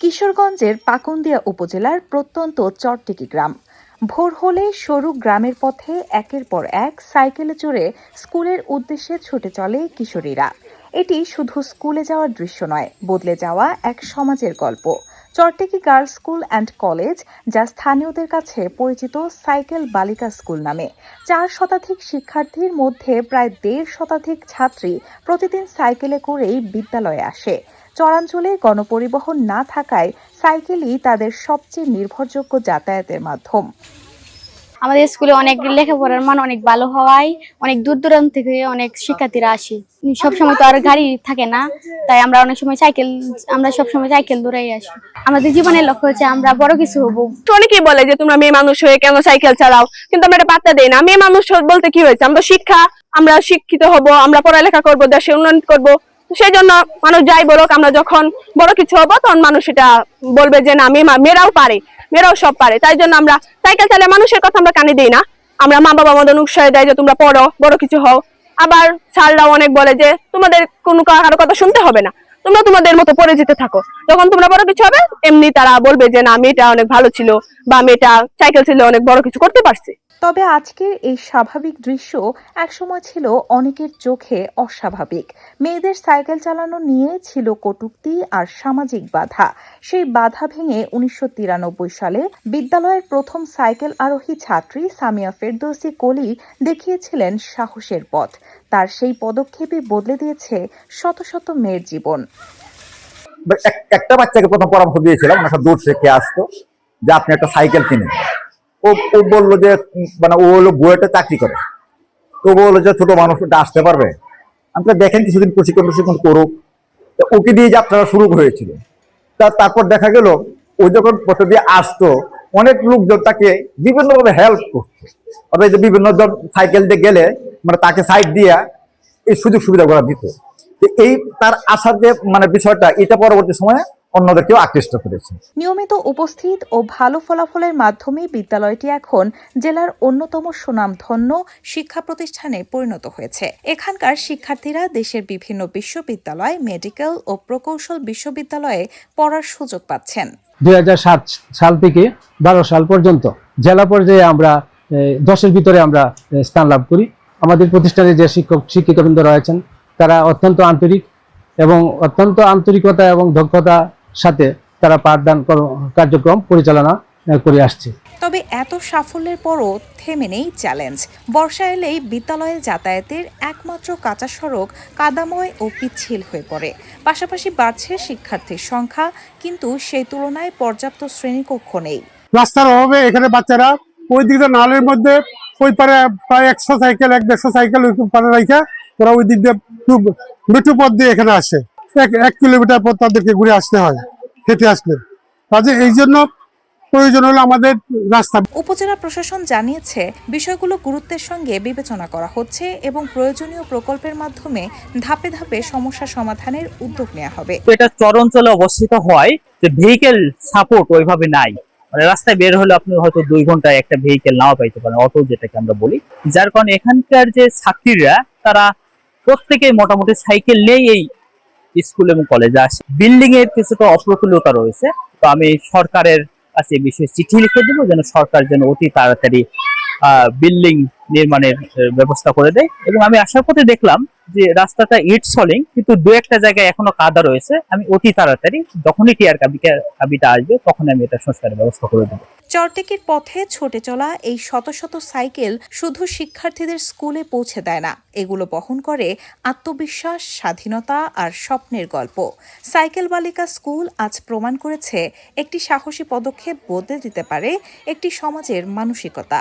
কিশোরগঞ্জের পাকুন্দিয়া উপজেলার প্রত্যন্ত চরটিকি গ্রাম। ভোর হলে সরু গ্রামের পথে একের পর এক সাইকেলে চড়ে স্কুলের উদ্দেশ্যে ছুটে চলে কিশোরীরা। এটি শুধু স্কুলে যাওয়ার দৃশ্য নয়, বদলে যাওয়া এক সমাজের গল্প। Chortiki girls school and college, যা স্থানীয়দের কাছে পরিচিত সাইকেল বালিকা স্কুল নামে, 4 শতাধিক শিক্ষার্থীর মধ্যে প্রায় 1.5 শতাধিক ছাত্রী প্রতিদিন সাইকেলে করেই বিদ্যালয়ে আসে। চরাঞ্চলে গণপরিবহন না থাকায় সাইকেলই তাদের সবচেয়ে নির্ভরযোগ্য যাতায়াতের মাধ্যম। আমাদের স্কুলে অনেক লেখাপড়ার মান অনেক ভালো হওয়ায় অনেক দূর দূরান্ত থেকে অনেক শিক্ষার্থীরা আসে। সবসময় তো আর গাড়ি থাকে না, তাই আমরা সবসময় সাইকেল দৌড়াই আসি। আমাদের জীবনের লক্ষ্য হচ্ছে আমরা বড় কিছু হবো। অনেকেই বলে যে তোমরা মেয়ে মানুষ হয়ে কেন সাইকেল চালাও, কিন্তু আমরা এটা পাত্তা দেই না। মেয়ে মানুষ বলতে কি হয়েছে, আমরা শিক্ষিত হব, আমরা পড়ালেখা করব, দেশের উন্নয়ন করব। সেই জন্য মানুষ যাই বলুক, আমরা যখন বড় কিছু হবো তখন মানুষ এটা বলবে যে না, মেয়েরাও সব পারে। তাই জন্য আমরা সাইকেল চালিয়ে মানুষের কথা আমরা কানে দিই না। আমরা মা বাবা আমাদের উৎসাহ দেয় যে তোমরা পড়ো, বড় কিছু হও। আবার স্যাররাও অনেক বলে যে তোমাদের কারো কথা শুনতে হবে না, তোমরা তোমাদের মতো পড়ে যেতে থাকো। যখন তোমরা বড় কিছু হবে, এমনি তারা বলবে যে না, মেয়েটা অনেক ভালো ছিল বা মেয়েটা সাইকেল ছিল, অনেক বড় কিছু করতে পারছে। তবে আজকের এই স্বাভাবিক দৃশ্য একসময় ছিল অনেকের চোখে অস্বাভাবিক। মেয়েদের সাইকেল চালানো নিয়ে ছিল কটূক্তি আর সামাজিক বাধা। সেই বাধা ভেঙে 1993 সালে বিদ্যালয়ের প্রথম সাইকেল আরোহী ছাত্রী সামিয়া ফেরদৌসী কলি দেখিয়েছিলেন সাহসের পথ। তার সেই পদক্ষেপই বদলে দিয়েছে শত শত মেয়ের জীবন। একটা বাচ্চাকে প্রথম পরামর্শ দিয়েছিলাম, দূর থেকে আসতো, যে আপনি একটা সাইকেল কিনেন। ও বললো যে ও হলো বুয়েটে চাকরি করে, তো বললো যে ছোট মানুষ আসতে পারবে। আমি দেখেন কিছুদিন প্রশিক্ষণ করুক। ওকে দিয়ে যাত্রা শুরু হয়েছিল। তারপর দেখা গেল ও যখন পথে দিয়ে আসতো, অনেক লোকজন তাকে বিভিন্নভাবে হেল্প করতো। অর্থাৎ যে বিভিন্ন জন সাইকেল দিয়ে গেলে তাকে সাইড দিয়ে এই সুযোগ সুবিধা করা দিত। এই তার আসার যে বিষয়টা, এটা পরবর্তী সময়ে অন্যদেরকেও আকৃষ্ট করেছে। নিয়মিত উপস্থিত ও ভালো ফলাফলের মাধ্যমে বিদ্যালয়টি এখন জেলার অন্যতম সুনামধন্য শিক্ষা প্রতিষ্ঠানে পরিণত হয়েছে। এখানকার শিক্ষার্থীরা দেশের বিভিন্ন বিশ্ববিদ্যালয়, মেডিকেল ও প্রকৌশল বিশ্ববিদ্যালয়ে পড়ার সুযোগ পাচ্ছেন। 2007 সাল থেকে 12 সাল পর্যন্ত জেলা পর্যায়ে আমরা 10-এর ভিতরে আমরা স্থান লাভ করি। আমাদের প্রতিষ্ঠানে যে শিক্ষিকাবৃন্দ রয়েছেন, তারা অত্যন্ত আন্তরিক এবং অত্যন্ত আন্তরিকতা এবং দক্ষতার সাথে তারা পাঠদান কার্যক্রম পরিচালনা করে আসছে। তবে এত সাফল্যের পরও থেমে নেই চ্যালেঞ্জ। বর্ষা এলেই বিদ্যালয়ে যাতায়াতের একমাত্র কাঁচা সড়ক কাদাময় ও পিচ্ছিল হয়ে পড়ে। পাশাপাশি বাড়ছে শিক্ষার্থীর সংখ্যা, কিন্তু সেই তুলনায় পর্যাপ্ত শ্রেণীকক্ষ নেই। রাস্তার অভাবে এখানে বাচ্চারা ওই দিকে নালের মধ্যে ওই পারে প্রায় 100 সাইকেল 150 সাইকেল ওই পারে রাখা, ওরা ওই দিক দিয়ে মেট্রো পথ দিয়ে এখানে আসে। 1 কিলোমিটার পর তাদেরকে ঘুরে আসতে হয়, হেঁটে আসলে। কাজে এই জন্য প্রয়োজন হলো আমাদের রাস্তা। উপজেলা প্রশাসন জানিয়েছে, বিষয়গুলো গুরুত্বের সঙ্গে বিবেচনা করা হচ্ছে এবং প্রয়োজনীয় প্রকল্পের মাধ্যমে ধাপে ধাপে সমস্যা সমাধানের উদ্যোগ নেওয়া হবে। এটা চর অঞ্চলে অবস্থিত হয় যে ভেহিকেল সাপোর্ট ওইভাবে নাই। রাস্তায় বের হলে আপনি হয়তো 2 ঘন্টায় একটা ভেহিকেল নাও পাইতে পারেন, অটো যেটাকে আমরা বলি। যার কারণে এখানকার যে ছাত্রীরা, তারা প্রত্যেকেই মোটামুটি সাইকেল নিয়ে এই স্কুল এবং কলেজে আসে। বিল্ডিং এর কিছুটা অপ্রতুলতা রয়েছে, তো আমি সরকারের কাছে বিশেষ চিঠি লিখে দেবো যেন সরকার যেন অতি তাড়াতাড়ি বিল্ডিং নির্মাণের ব্যবস্থা করে দেয়। এবং আমি আসার পথে দেখলাম যে রাস্তাটা ইট সলিং, কিন্তু 2-1টা জায়গায় এখনো কাদা রয়েছে। আমি অতি তাড়াতাড়ি যখনই টিআর কাবিটা আসবে, তখন আমি এটা সংস্কারের ব্যবস্থা করে দেবো। চরটিকির পথে ছুটে চলা এই শত শত সাইকেল শুধু শিক্ষার্থীদের স্কুলে পৌঁছে দেয় না, এগুলো বহন করে আত্মবিশ্বাস, স্বাধীনতা আর স্বপ্নের গল্প। সাইকেল বালিকা স্কুল আজ প্রমাণ করেছে, একটি সাহসী পদক্ষেপ বদলে দিতে পারে একটি সমাজের মানসিকতা।